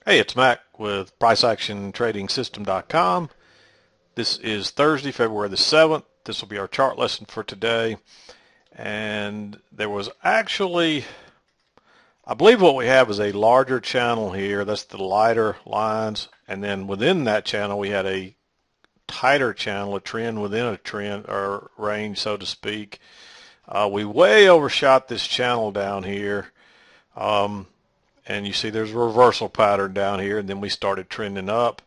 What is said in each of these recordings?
Hey, it's Mac with PriceActionTradingSystem.com. This is Thursday, February the 7th. This will be our chart lesson for today. And there was actually, I believe what we have is a larger channel here. That's the lighter lines. And then within that channel, we had a tighter channel, a trend within a trend or range, so to speak. We way overshot this channel down here. And you see there's a reversal pattern down here, and then we started trending up.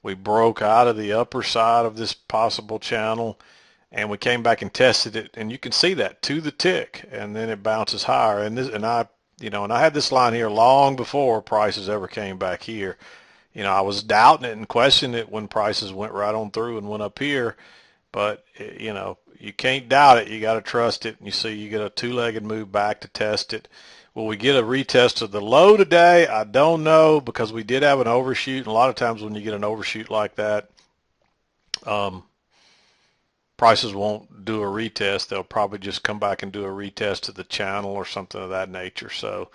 We broke out of the upper side of this possible channel, and we came back and tested it, and you can see that to the tick, and then it bounces higher. And I had this line here long before prices ever came back here. I was doubting it and questioning it when prices went right on through and went up here, but you can't doubt it. You got to trust it. And you see, you get a two-legged move back to test it. Will we get a retest of the low today? I don't know, because we did have an overshoot. And a lot of times when you get an overshoot like that, prices won't do a retest. They'll probably just come back and do a retest of the channel or something of that nature. So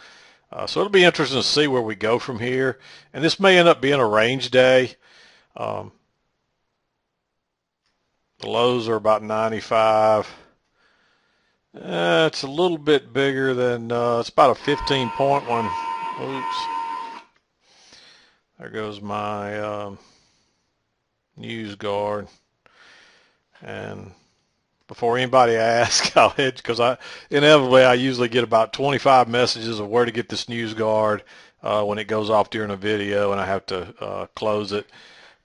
it'll be interesting to see where we go from here. And this may end up being a range day. Um, the lows are about 95. It's a little bit bigger than, it's about a 15-point one. Oops. There goes my news guard. And before anybody asks, I'll hit, because inevitably I usually get about 25 messages of where to get this news guard when it goes off during a video, and I have to close it.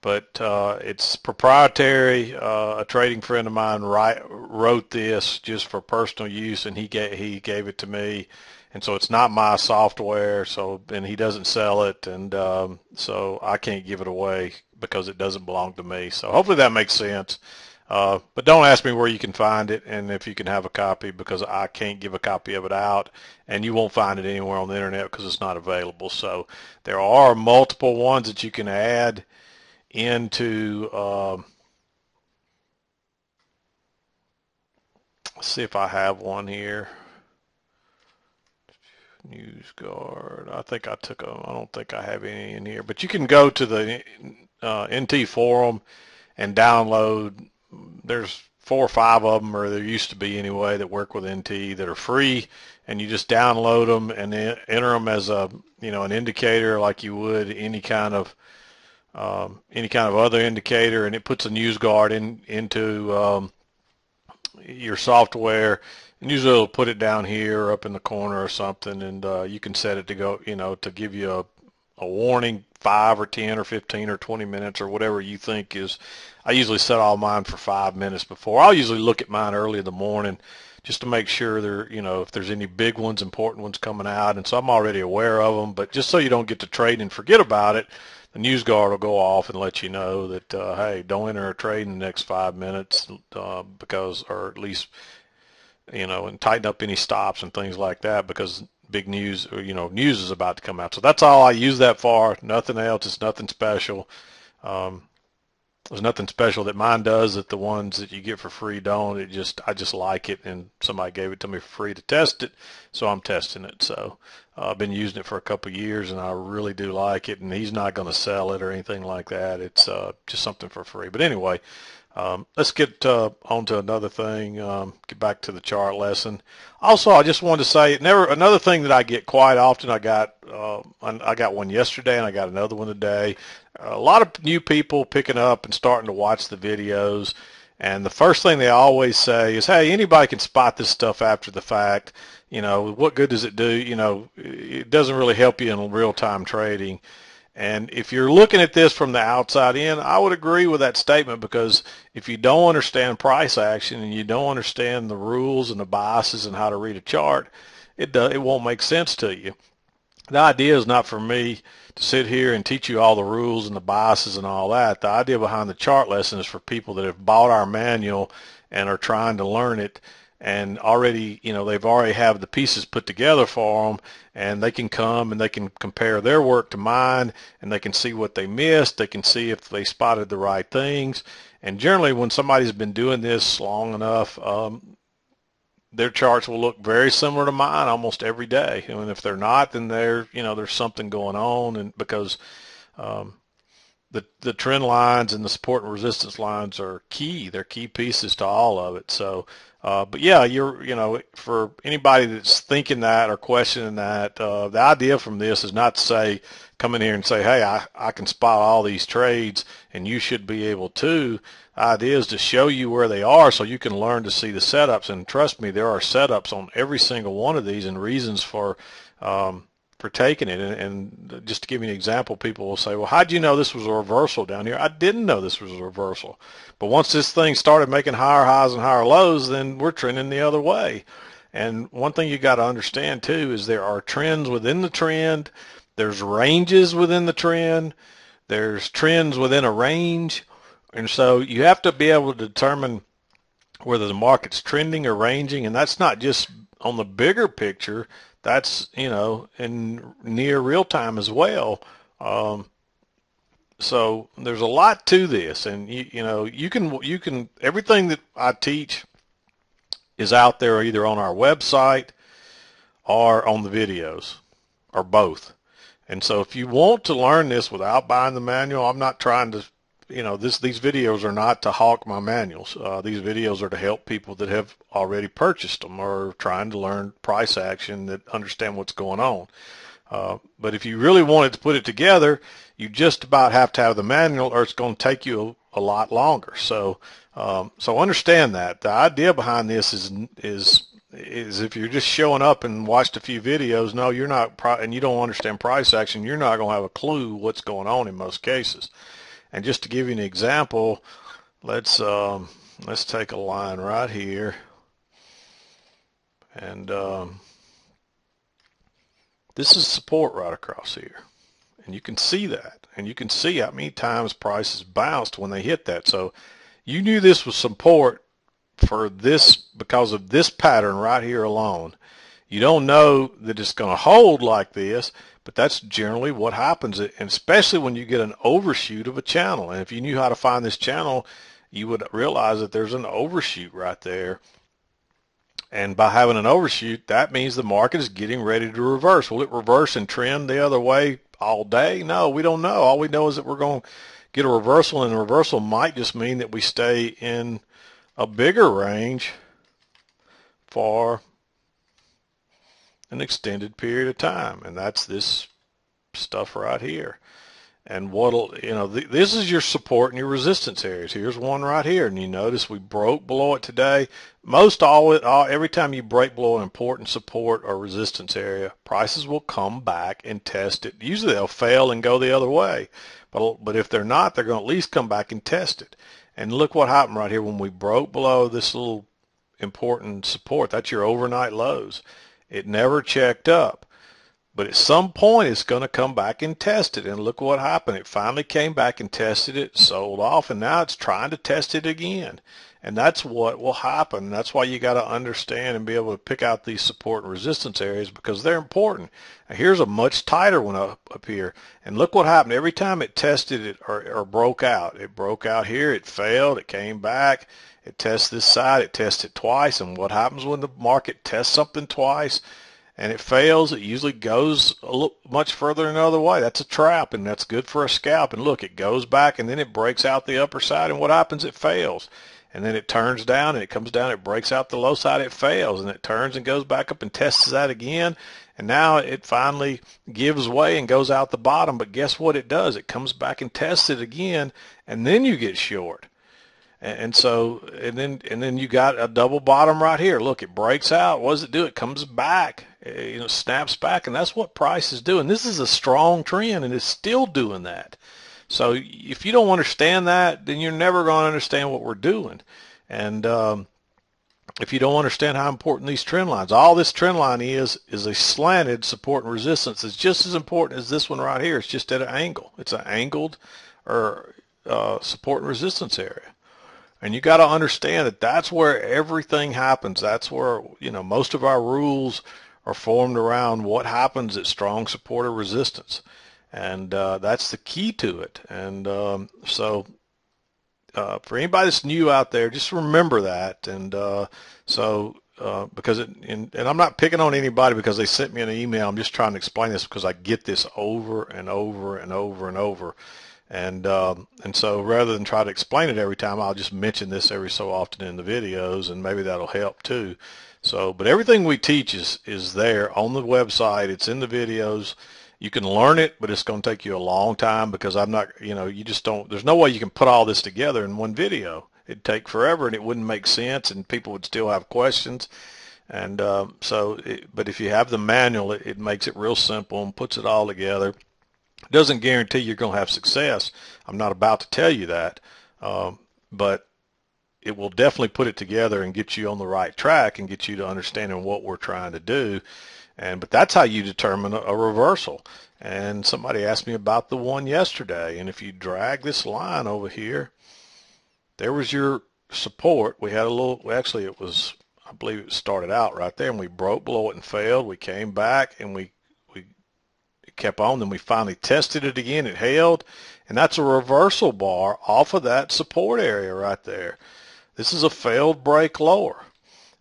But it's proprietary. A trading friend of mine wrote this just for personal use, and he gave it to me, and so it's not my software. And he doesn't sell it, and so I can't give it away because it doesn't belong to me. So hopefully that makes sense. But don't ask me where you can find it and if you can have a copy, because I can't give a copy of it out, and you won't find it anywhere on the internet because it's not available. So there are multiple ones that you can add into, let's see if I have one here. News guard. I think I took them. I don't think I have any in here, but you can go to the NT forum and download. There's 4 or 5 of them, or there used to be anyway, that work with NT that are free, and you just download them and then enter them as an indicator like you would any kind of other indicator, and it puts a news guard into your software, and usually it'll put it down here or up in the corner or something, and you can set it to go, to give you a warning 5 or 10 or 15 or 20 minutes or whatever you think is. I usually set all mine for 5 minutes before. I'll usually look at mine early in the morning just to make sure if there's any big ones, important ones coming out, and so I'm already aware of them. But just so you don't get to trade and forget about it, the news guard will go off and let you know that, hey, don't enter a trade in the next 5 minutes, or at least, and tighten up any stops and things like that, because big news, news is about to come out. So that's all I use that for. Nothing else. It's nothing special. There's nothing special that mine does that the ones that you get for free don't. I just like it, and somebody gave it to me for free to test it, so I'm testing it. So I've been using it for a couple of years, and I really do like it. And he's not going to sell it or anything like that. It's just something for free. But anyway, let's get on to another thing. Get back to the chart lesson. Also, I just wanted to say, another thing that I get quite often. I got one yesterday, and I got another one today. A lot of new people picking up and starting to watch the videos, and the first thing they always say is, "Hey, anybody can spot this stuff after the fact. What good does it do? It doesn't really help you in real-time trading." And if you're looking at this from the outside in, I would agree with that statement, because if you don't understand price action and you don't understand the rules and the biases and how to read a chart, it won't make sense to you. The idea is not for me to sit here and teach you all the rules and the biases and all that. The idea behind the chart lesson is for people that have bought our manual and are trying to learn it, and already, they've already have the pieces put together for them, and they can come and they can compare their work to mine, and they can see what they missed. They can see if they spotted the right things. And generally, when somebody's been doing this long enough, their charts will look very similar to mine almost every day. And if they're not, then there's something going on, and because um, the trend lines and the support and resistance lines are key. They're key pieces to all of it. So, but yeah, for anybody that's thinking that or questioning that, the idea from this is not to say, come in here and say, hey, I can spot all these trades and you should be able to. The idea is to show you where they are so you can learn to see the setups. And trust me, there are setups on every single one of these and reasons for taking it. And just to give you an example, people will say, well, how'd you know this was a reversal down here? I didn't know this was a reversal. But once this thing started making higher highs and higher lows, then we're trending the other way. And one thing you got to understand too is there are trends within the trend. There's ranges within the trend. There's trends within a range. And so you have to be able to determine whether the market's trending or ranging. And that's not just on the bigger picture. That's, in near real time as well. So there's a lot to this, and you can everything that I teach is out there either on our website or on the videos or both. And so if you want to learn this without buying the manual, I'm not trying to, these videos are not to hawk my manuals. These videos are to help people that have already purchased them or trying to learn price action, that understand what's going on. But if you really wanted to put it together, you just about have to have the manual, or it's going to take you a lot longer. So, so understand that the idea behind this is if you're just showing up and watched a few videos, no, you're not, and you don't understand price action, you're not going to have a clue what's going on in most cases. And just to give you an example, let's take a line right here, and this is support right across here, and you can see that, and you can see how many times prices bounced when they hit that. So you knew this was support for this because of this pattern right here alone. You don't know that it's going to hold like this, but that's generally what happens, and especially when you get an overshoot of a channel. And if you knew how to find this channel, you would realize that there's an overshoot right there. And by having an overshoot, that means the market is getting ready to reverse. Will it reverse and trend the other way all day? No, we don't know. All we know is that we're going to get a reversal, and a reversal might just mean that we stay in a bigger range for an extended period of time, and that's this stuff right here. And this is your support and your resistance areas. Here's one right here, and you notice we broke below it today. Every time you break below an important support or resistance area, prices will come back and test it. Usually they'll fail and go the other way, but if they're not, they're going to at least come back and test it. And look what happened right here when we broke below this little important support. That's your overnight lows. It never checked up, but at some point it's going to come back and test it. And look what happened. It finally came back and tested it, sold off, and now it's trying to test it again. And that's what will happen. That's why you got to understand and be able to pick out these support and resistance areas, because they're important. Now, here's a much tighter one up here. And look what happened. Every time it tested it or broke out, it broke out here, it failed, it came back. It tests this side, it tests it twice, and what happens when the market tests something twice and it fails? It usually goes much further another way. That's a trap, and that's good for a scalp. And look, it goes back, and then it breaks out the upper side, and what happens? It fails. And then it turns down, and it comes down, it breaks out the low side, it fails, and it turns and goes back up and tests that again, and now it finally gives way and goes out the bottom. But guess what it does? It comes back and tests it again, and then you get short. And then you got a double bottom right here. Look, it breaks out. What does it do? It comes back, snaps back, and that's what price is doing. This is a strong trend, and it's still doing that. So if you don't understand that, then you're never going to understand what we're doing. And if you don't understand how important these trend lines, all this trend line is a slanted support and resistance. It's just as important as this one right here. It's just at an angle. It's an angled or support and resistance area. And you got to understand that that's where everything happens. That's where, most of our rules are formed around what happens at strong support or resistance. And that's the key to it. And so for anybody that's new out there, just remember that. And so because and I'm not picking on anybody because they sent me an email. I'm just trying to explain this because I get this over and over and over and over. And so rather than try to explain it every time, I'll just mention this every so often in the videos, and maybe that'll help too. So, but everything we teach is there on the website. It's in the videos. You can learn it, but it's going to take you a long time because I'm not, you just don't, there's no way you can put all this together in one video. It'd take forever and it wouldn't make sense and people would still have questions. And but if you have the manual, it makes it real simple and puts it all together. It doesn't guarantee you're going to have success. I'm not about to tell you that, but it will definitely put it together and get you on the right track and get you to understanding what we're trying to do. But that's how you determine a reversal. And somebody asked me about the one yesterday. And if you drag this line over here, there was your support. We had a little, actually it was, I believe it started out right there and we broke below it and failed. We came back and we kept on. Then we finally tested it again. It held. And that's a reversal bar off of that support area right there. This is a failed break lower.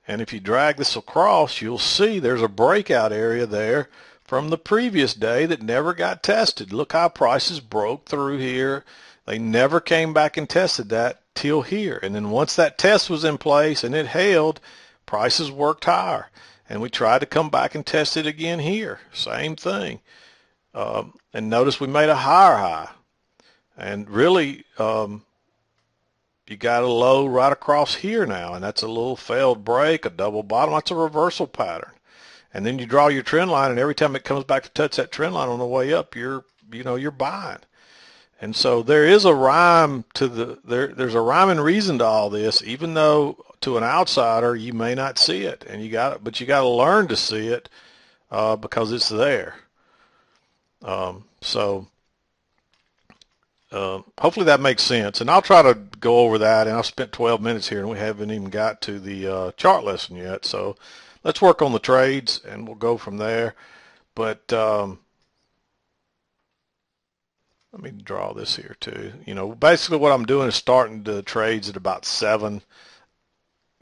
And if you drag this across, you'll see there's a breakout area there from the previous day that never got tested. Look how prices broke through here. They never came back and tested that till here. And then once that test was in place and it held, prices worked higher. And we tried to come back and test it again here. Same thing. And notice we made a higher high. And really, you got a low right across here now, and that's a little failed break, a double bottom. That's a reversal pattern. And then you draw your trend line, and every time it comes back to touch that trend line on the way up, you're buying. And so there is a rhyme to there's a rhyme and reason to all this, even though to an outsider you may not see it, and you got to learn to see it because it's there. Hopefully that makes sense, and I'll try to go over that. And I've spent 12 minutes here, and we haven't even got to the chart lesson yet. So let's work on the trades, and we'll go from there. But let me draw this here too. Basically what I'm doing is starting the trades at about 7.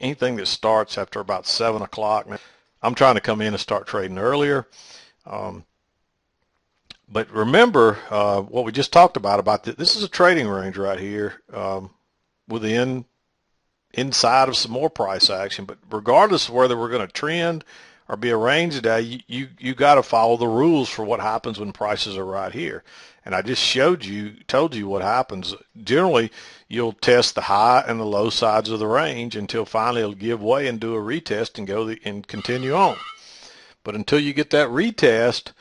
Anything that starts after about 7 o'clock, I'm trying to come in and start trading earlier. But remember what we just talked about this is a trading range right here inside of some more price action. But regardless of whether we're going to trend or be a range today, you got to follow the rules for what happens when prices are right here. And I just told you what happens. Generally, you'll test the high and the low sides of the range until finally it'll give way and do a retest and continue on. But until you get that retest,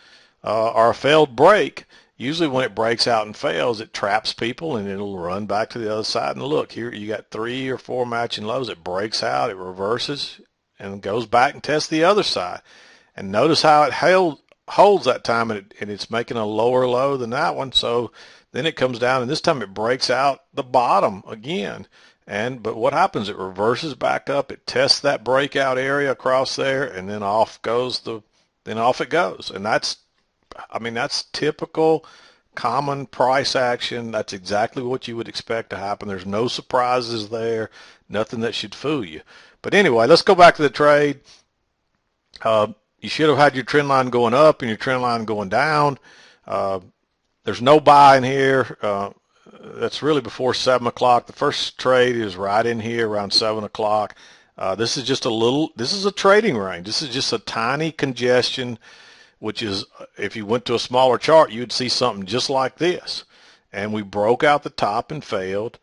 or a failed break, usually when it breaks out and fails, it traps people and it'll run back to the other side. And look, here you got 3 or 4 matching lows. It breaks out, it reverses, and goes back and tests the other side. And notice how it holds that time, and it's making a lower low than that one. So then it comes down, and this time it breaks out the bottom again. But what happens? It reverses back up. It tests that breakout area across there, and then off it goes. And that's typical common price action. That's exactly what you would expect to happen. There's no surprises there, nothing that should fool you. But anyway, let's go back to the trade. You should have had your trend line going up and your trend line going down. There's no buy in here. That's really before 7 o'clock. The first trade is right in here around 7 o'clock. This is a trading range. This is just a tiny congestion, which is, if you went to a smaller chart, you'd see something just like this. And we broke out the top and failed.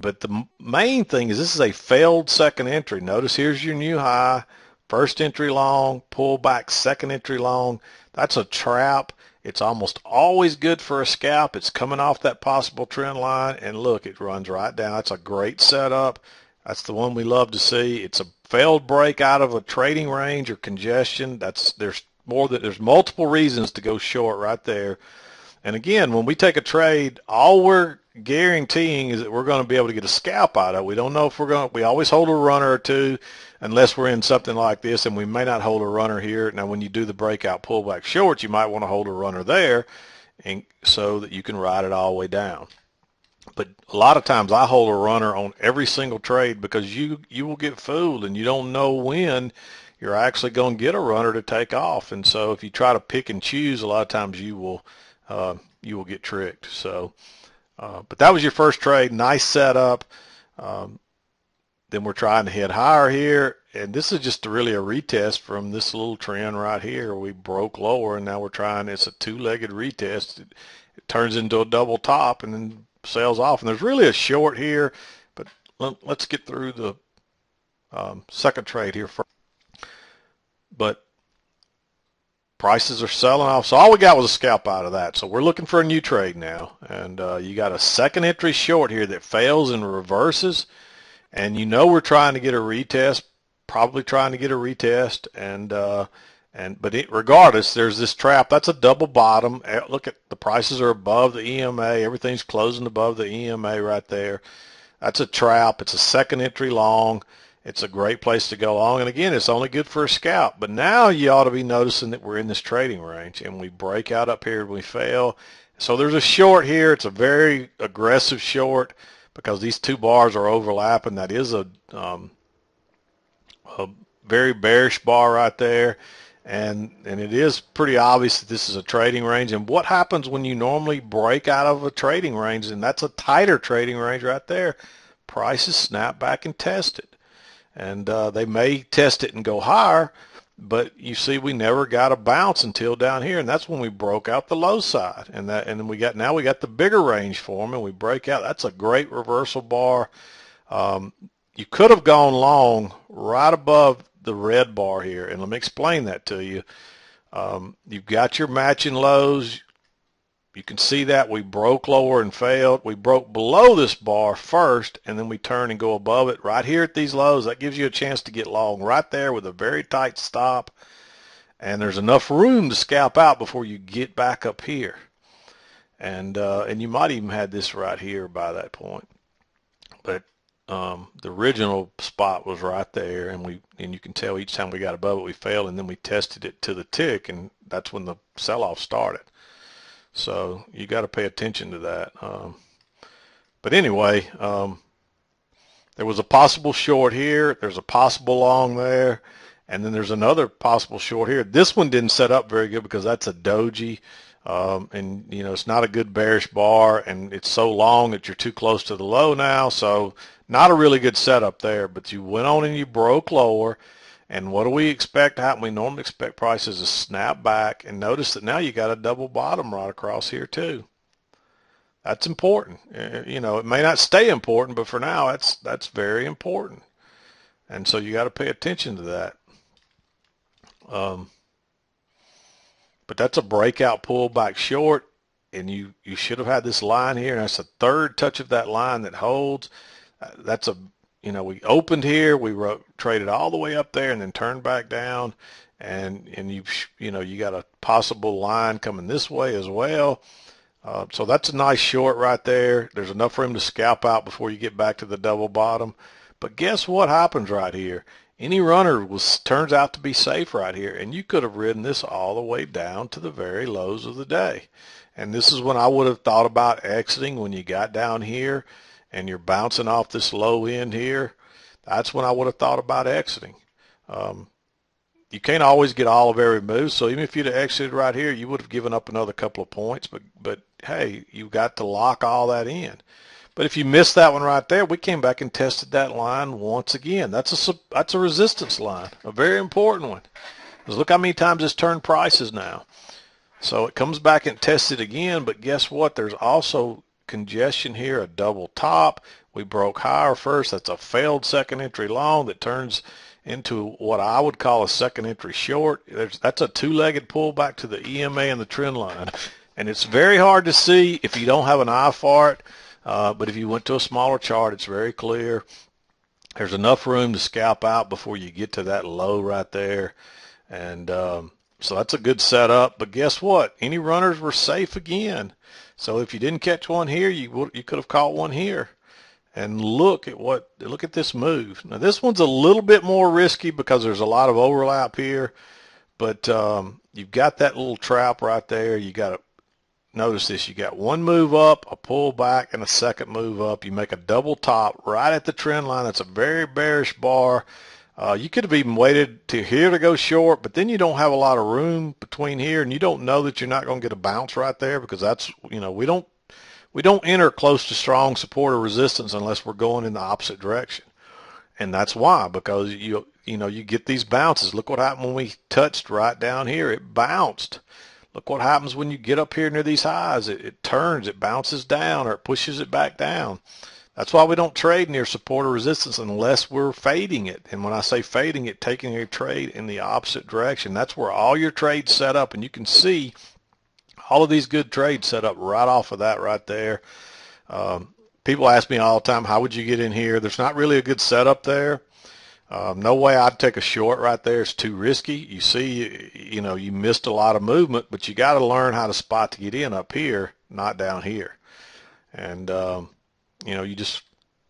But the main thing is this is a failed second entry. Notice here's your new high, first entry long, pull back, second entry long. That's a trap. It's almost always good for a scalp. It's coming off that possible trend line, and look, it runs right down. That's a great setup. That's the one we love to see. It's a failed break out of a trading range or congestion. There's multiple reasons to go short right there. And again, when we take a trade, all we're guaranteeing is that we're going to be able to get a scalp out of it. We don't know if we always hold a runner or two unless we're in something like this, and we may not hold a runner here. Now, when you do the breakout pullback shorts, you might want to hold a runner there so that you can ride it all the way down. But a lot of times I hold a runner on every single trade because you will get fooled and you don't know when you're actually going to get a runner to take off. And so if you try to pick and choose, a lot of times you will get tricked. So, but that was your first trade. Nice setup. Um, then we're trying to hit higher here. And this is just really a retest from this little trend right here. We broke lower and now we're trying, it's a two-legged retest. It turns into a double top and then sells off. And there's really a short here, but let's get through the second trade here first. But prices are selling off. So all we got was a scalp out of that. So we're looking for a new trade now. And you got a second entry short here that fails and reverses. And you know we're trying to get a retest, probably trying to get a retest. But regardless, there's this trap. That's a double bottom. Look at the prices are above the EMA. Everything's closing above the EMA right there. That's a trap. It's a second entry long. It's a great place to go long. And again, it's only good for a scalp. But now you ought to be noticing that we're in this trading range and we break out up here and we fail. So there's a short here. It's a very aggressive short because these two bars are overlapping. That is a very bearish bar right there. And it is pretty obvious that this is a trading range. And what happens when you normally break out of a trading range? And that's a tighter trading range right there. Prices snap back and test it. And they may test it and go higher, but you see we never got a bounce until down here, and that's when we broke out the low side. And then we got the bigger range for them, and we break out. That's a great reversal bar. You could have gone long right above the red bar here, and let me explain that to you. You've got your matching lows. You can see that we broke lower and failed. We broke below this bar first, and then we turn and go above it right here at these lows. That gives you a chance to get long right there with a very tight stop, and there's enough room to scalp out before you get back up here. And you might even had this right here by that point, but the original spot was right there, and you can tell each time we got above it we failed, and then we tested it to the tick, and that's when the sell-off started. So you got to pay attention to that. But anyway, there was a possible short here. There's a possible long there. And then there's another possible short here. This one didn't set up very good because that's a doji. And, it's not a good bearish bar. And it's so long that you're too close to the low now. So not a really good setup there. But you went on and you broke lower. And what do we expect to happen? We normally expect prices to snap back, and notice that now you got a double bottom right across here too. That's important. It may not stay important, but for now that's very important. And so you got to pay attention to that. But that's a breakout pullback short, and you should have had this line here, and that's the third touch of that line that holds. That's a we opened here, we traded all the way up there and then turned back down, and you got a possible line coming this way as well. So that's a nice short right there. There's enough room to scalp out before you get back to the double bottom. But guess what happens right here? Any runner turns out to be safe right here, and you could have ridden this all the way down to the very lows of the day. And this is when I would have thought about exiting when you got down here and you're bouncing off this low end here. That's when I would have thought about exiting. You can't always get all of every move, so even if you'd have exited right here, you would have given up another couple of points, but hey, you got to lock all that in. But if you missed that one right there, we came back and tested that line once again. That's a resistance line, a very important one. Because look how many times it's turned prices now. So it comes back and tests it again, but guess what? There's also congestion here, a double top. We broke higher first. That's a failed second entry long that turns into what I would call a second entry short. That's a two-legged pullback to the EMA and the trend line. And it's very hard to see if you don't have an eye for it. But if you went to a smaller chart, it's very clear. There's enough room to scalp out before you get to that low right there. And so that's a good setup. But guess what? Any runners were safe again. So if you didn't catch one here, you could have caught one here. And look at this move. Now this one's a little bit more risky because there's a lot of overlap here, but you've got that little trap right there. You got notice this, you got one move up, a pull back, and a second move up. You make a double top right at the trend line. That's a very bearish bar. You could have even waited to here to go short, but then you don't have a lot of room between here, and you don't know that you're not going to get a bounce right there, because that's, we don't enter close to strong support or resistance unless we're going in the opposite direction. And that's why, because you get these bounces. Look what happened when we touched right down here. It bounced. Look what happens when you get up here near these highs. It turns, it bounces down, or it pushes it back down. That's why we don't trade near support or resistance unless we're fading it. And when I say fading it, taking a trade in the opposite direction. That's where all your trades set up. And you can see all of these good trades set up right off of that right there. People ask me all the time, how would you get in here? There's not really a good setup there. No way I'd take a short right there. It's too risky. You see, you missed a lot of movement, but you got to learn how to spot to get in up here, not down here. And,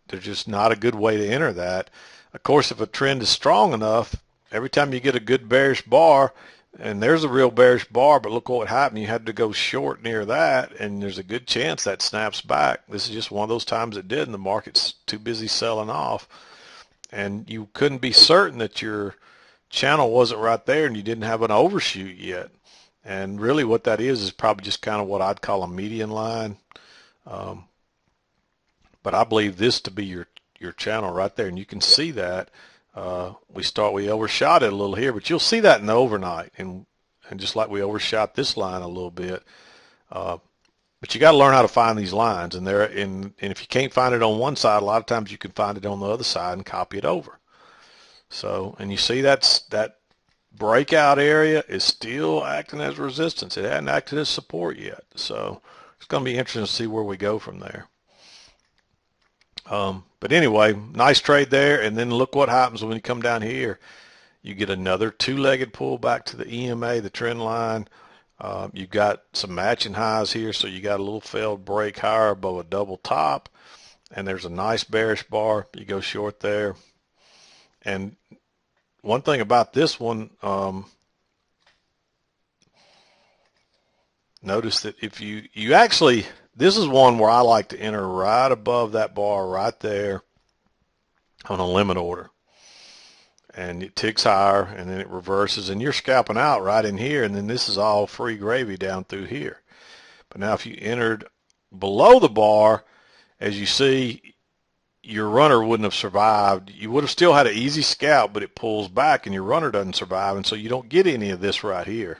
there's just not a good way to enter that. Of course, if a trend is strong enough, every time you get a good bearish bar, and there's a real bearish bar, but look what happened. You had to go short near that, and there's a good chance that snaps back. This is just one of those times it did, and the market's too busy selling off. And you couldn't be certain that your channel wasn't right there and you didn't have an overshoot yet. And really what that is probably just kind of what I'd call a median line. But I believe this to be your channel right there, and you can see that. We overshot it a little here, but you'll see that in the overnight, and just like we overshot this line a little bit. But you got to learn how to find these lines, and if you can't find it on one side, a lot of times you can find it on the other side and copy it over. So, and you see that breakout area is still acting as resistance. It hadn't acted as support yet. So it's going to be interesting to see where we go from there. But anyway, nice trade there. And then look what happens when you come down here. You get another two-legged pull back to the EMA, the trend line. You've got some matching highs here, so you got a little failed break higher above a double top. And there's a nice bearish bar. You go short there. And one thing about this one, notice that if you actually, this is one where I like to enter right above that bar right there on a limit order. And it ticks higher, and then it reverses, and you're scalping out right in here, and then this is all free gravy down through here. But now if you entered below the bar, as you see, your runner wouldn't have survived. You would have still had an easy scalp, but it pulls back, and your runner doesn't survive, and so you don't get any of this right here.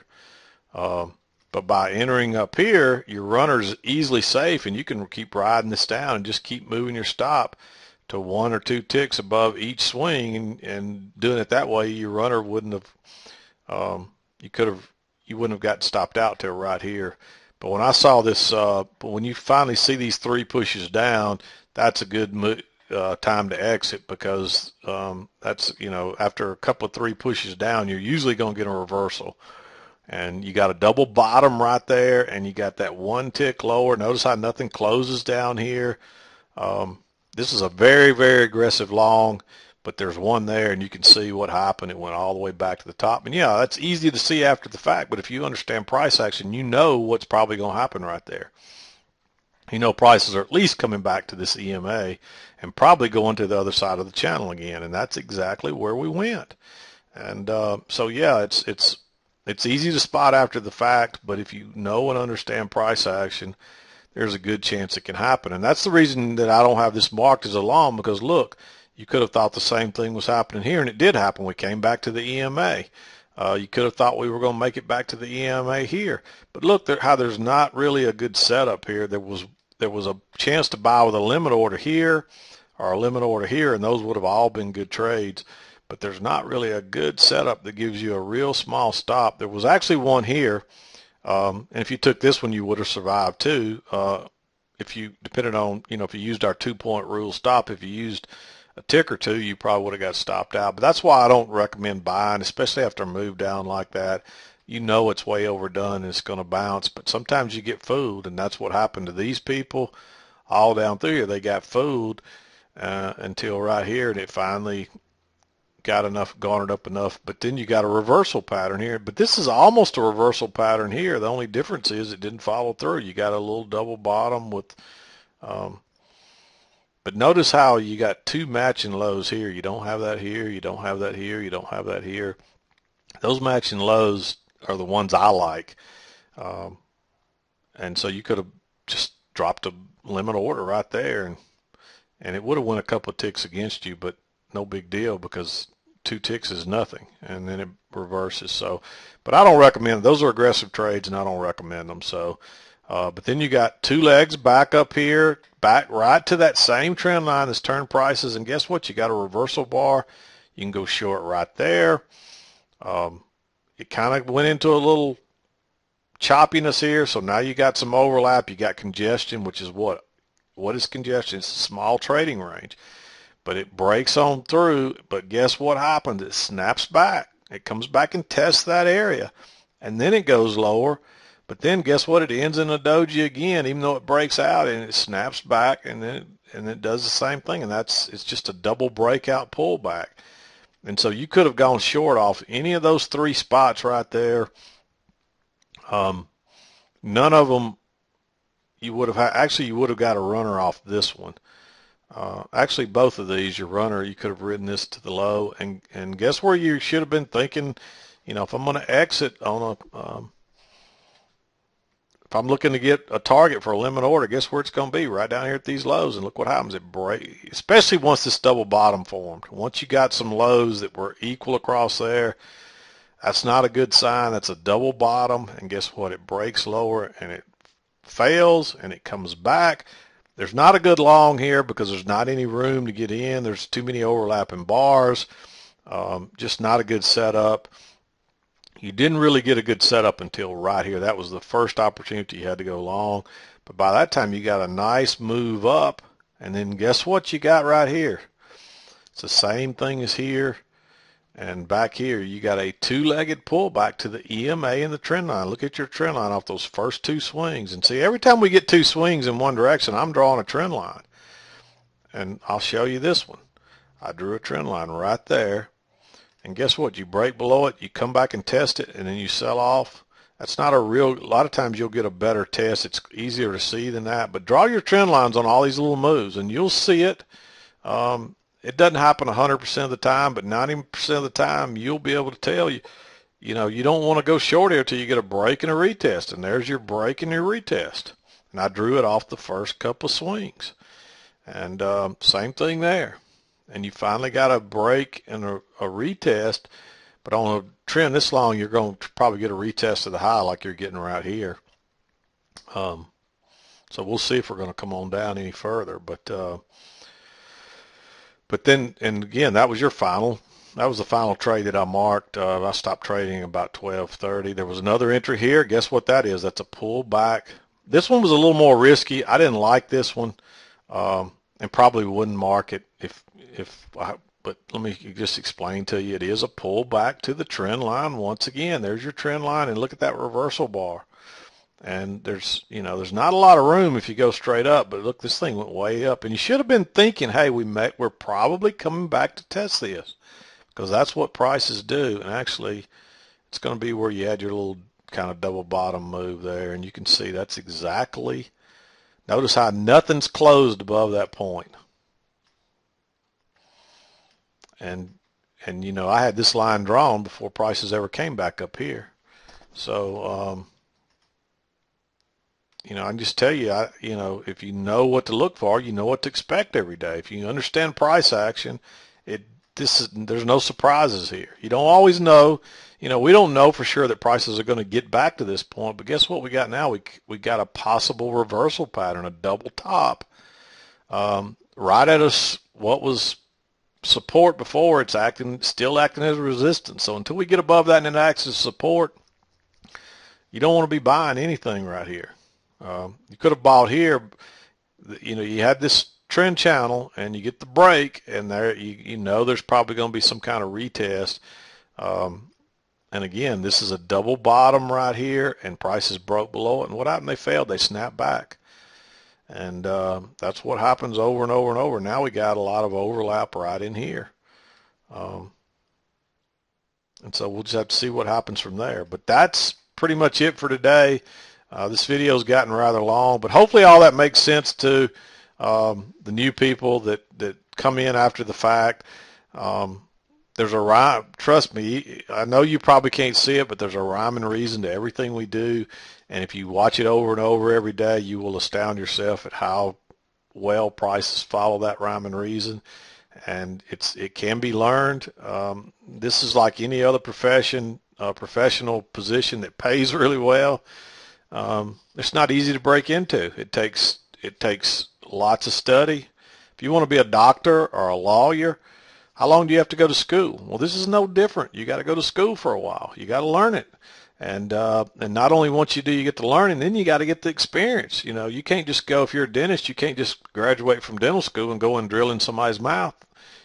But by entering up here, your runner's easily safe, and you can keep riding this down and just keep moving your stop to one or two ticks above each swing, and doing it that way, your runner wouldn't have, you wouldn't have gotten stopped out till right here. But when I saw this, when you finally see these three pushes down, that's a good time to exit, because that's, after a couple of three pushes down, you're usually going to get a reversal. And you got a double bottom right there, and you got that one tick lower. Notice how nothing closes down here. This is a very, very aggressive long, but there's one there, and you can see what happened. It went all the way back to the top. And yeah, that's easy to see after the fact, but if you understand price action, you know what's probably going to happen right there. You know prices are at least coming back to this EMA and probably going to the other side of the channel again, and that's exactly where we went. And so yeah, it's easy to spot after the fact, but if you know and understand price action, there's a good chance it can happen. And that's the reason that I don't have this marked as a long, because look, you could have thought the same thing was happening here, and it did happen. We came back to the EMA. You could have thought we were going to make it back to the EMA here. But look how there's not really a good setup here. There was a chance to buy with a limit order here or a limit order here, and those would have all been good trades. But there's not really a good setup that gives you a real small stop. There was actually one here. And if you took this one, you would have survived too. If you depended on, if you used our 2-point rule stop, if you used a tick or two, you probably would have got stopped out. But that's why I don't recommend buying, especially after a move down like that. You know it's way overdone and it's going to bounce, but sometimes you get fooled, and that's what happened to these people all down through here. They got fooled until right here, and it finally got enough, garnered up enough, but then you got a reversal pattern here. But this is almost a reversal pattern here. The only difference is it didn't follow through. You got a little double bottom with, um, but notice how you got two matching lows here. You don't have that here. You don't have that here. You don't have that here. Those matching lows are the ones I like. Um, and so you could have just dropped a limit order right there, and it would have went a couple of ticks against you, but no big deal because 2 ticks is nothing, and then it reverses. So, but I don't recommend, those are aggressive trades and I don't recommend them. So, but then you got 2 legs back up here, back right to that same trend line that's turn prices, and guess what? You got a reversal bar. You can go short right there. It kind of went into a little choppiness here, so now you got some overlap. You got congestion, which is what is congestion? It's a small trading range. But it breaks on through, but guess what happens? It snaps back. It comes back and tests that area, and then it goes lower. But then guess what? It ends in a doji again, even though it breaks out, and it snaps back, and then it does the same thing, and it's just a double breakout pullback. And so you could have gone short off any of those 3 spots right there. None of them you would have actually, you would have got a runner off this one. Actually, both of these, your runner, you could have ridden this to the low, and guess where you should have been thinking, you know, if I'm going to exit on a, if I'm looking to get a target for a limit order, guess where it's going to be? Right down here at these lows, and look what happens. It breaks, especially once this double bottom formed. Once you got some lows that were equal across there, that's not a good sign. That's a double bottom, and guess what? It breaks lower, and it fails, and it comes back. There's not a good long here because there's not any room to get in. There's too many overlapping bars. Just not a good setup. You didn't really get a good setup until right here. That was the first opportunity you had to go long. But by that time, you got a nice move up. And then guess what you got right here? It's the same thing as here. And back here, you got a 2-legged pullback to the EMA and the trend line. Look at your trend line off those first 2 swings. And see, every time we get 2 swings in one direction, I'm drawing a trend line. And I'll show you this one. I drew a trend line right there. And guess what? You break below it, you come back and test it, and then you sell off. That's not a lot of times you'll get a better test. It's easier to see than that. But draw your trend lines on all these little moves, and you'll see it. It doesn't happen 100% of the time, but 90% of the time you'll be able to tell. You know, you don't want to go short here until you get a break and a retest, and there's your break and your retest. And I drew it off the first couple of swings. And same thing there. And you finally got a break and a retest, but on a trend this long, you're going to probably get a retest of the high like you're getting right here. So we'll see if we're going to come on down any further, but then, and again, that was the final trade that I marked. I stopped trading about 12:30. There was another entry here. Guess what that is? That's a pullback. This one was a little more risky. I didn't like this one, and probably wouldn't mark it but let me just explain to you. It is a pullback to the trend line. Once again, there's your trend line, and look at that reversal bar. And there's not a lot of room if you go straight up, but look, this thing went way up, and you should have been thinking, hey, we're probably coming back to test this, because that's what prices do. And actually, it's going to be where you had your little kind of double bottom move there, and you can see that's exactly, notice how nothing's closed above that point. And you know, I had this line drawn before prices ever came back up here. So, you know, I can just tell you, you know, if you know what to look for, you know what to expect every day. If you understand price action, there's no surprises here. You don't always know. You know, we don't know for sure that prices are going to get back to this point, but guess what we got now? We got a possible reversal pattern, a double top, right at what was support before. It's still acting as resistance. So until we get above that and it acts as support, you don't want to be buying anything right here. You could have bought here. You know, you had this trend channel and you get the break, and there you know there's probably going to be some kind of retest. And again, this is a double bottom right here, and prices broke below it. And what happened? They failed. They snapped back. And that's what happens over and over and over. Now we got a lot of overlap right in here. And so we'll just have to see what happens from there. But that's pretty much it for today. This video's gotten rather long, but hopefully all that makes sense to the new people that come in after the fact. There's a rhyme. Trust me, I know you probably can't see it, but there's a rhyme and reason to everything we do. And if you watch it over and over every day, you will astound yourself at how well prices follow that rhyme and reason. And it can be learned. This is like any other professional position that pays really well. It's not easy to break into. It takes lots of study. If you want to be a doctor or a lawyer, how long do you have to go to school? Well, this is no different. You got to go to school for a while. You got to learn it. And not only once you do, you get the learning, then you got to get the experience. You know, you can't just go, if you're a dentist, you can't just graduate from dental school and go and drill in somebody's mouth.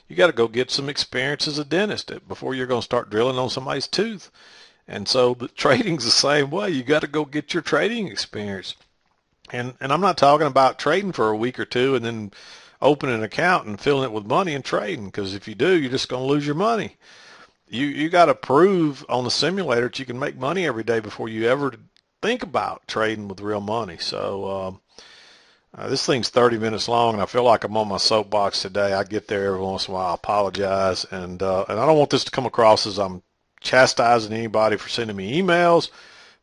You got to go get some experience as a dentist before you're going to start drilling on somebody's tooth. And so the trading's the same way. You got to go get your trading experience. And I'm not talking about trading for a week or two and then opening an account and filling it with money and trading, because if you do, you're just going to lose your money. You got to prove on the simulator that you can make money every day before you ever think about trading with real money. So this thing's 30 minutes long, and I feel like I'm on my soapbox today. I get there every once in a while. I apologize, and I don't want this to come across as I'm chastising anybody for sending me emails,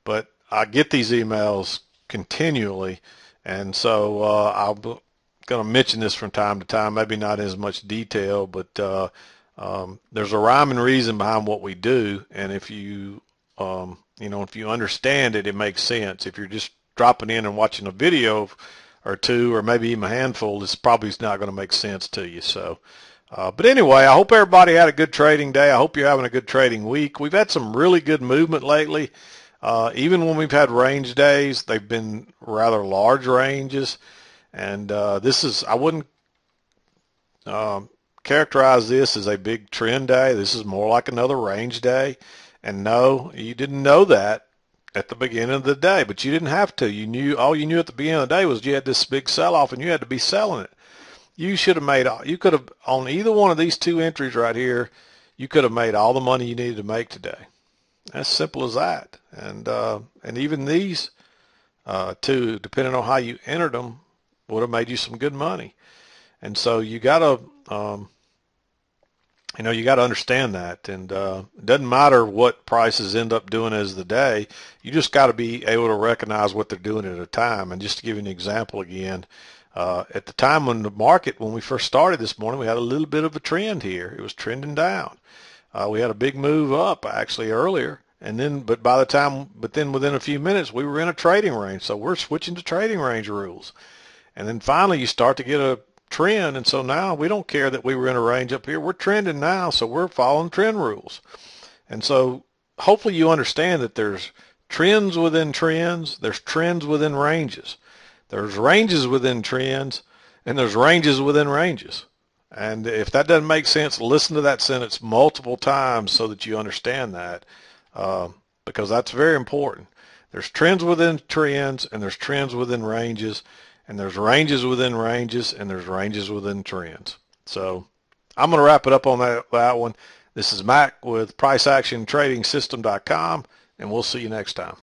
but I get these emails continually, and so I'm going to mention this from time to time, maybe not in as much detail, but there's a rhyme and reason behind what we do, and if you if you understand it, it makes sense. If you're just dropping in and watching a video or two, or maybe even a handful, it's probably not going to make sense to you. So, but anyway, I hope everybody had a good trading day. I hope you're having a good trading week. We've had some really good movement lately. Even when we've had range days, they've been rather large ranges, and I wouldn't characterize this as a big trend day. This is more like another range day. And no, you didn't know that at the beginning of the day, but you didn't have to. All you knew at the beginning of the day was you had this big sell-off and you had to be selling it. You could have, on either one of these two entries right here, you could have made all the money you needed to make today. As simple as that. And even these two, depending on how you entered them, would have made you some good money. And so you got to, you got to understand that. And it doesn't matter what prices end up doing as the day. You just got to be able to recognize what they're doing at a time. And just to give you an example again, at the time when we first started this morning, we had a little bit of a trend here. It was trending down. We had a big move up actually earlier. But then within a few minutes, we were in a trading range. So we're switching to trading range rules. And then finally you start to get a trend, and so now we don't care that we were in a range up here. We're trending now, so we're following trend rules. And so hopefully you understand that there's trends within trends, there's trends within ranges. There's ranges within trends, and there's ranges within ranges. And if that doesn't make sense, listen to that sentence multiple times so that you understand that, because that's very important. There's trends within trends, and there's trends within ranges, and there's ranges within ranges, and there's ranges within trends. So I'm going to wrap it up on that one. This is Mac with PriceActionTradingSystem.com, and we'll see you next time.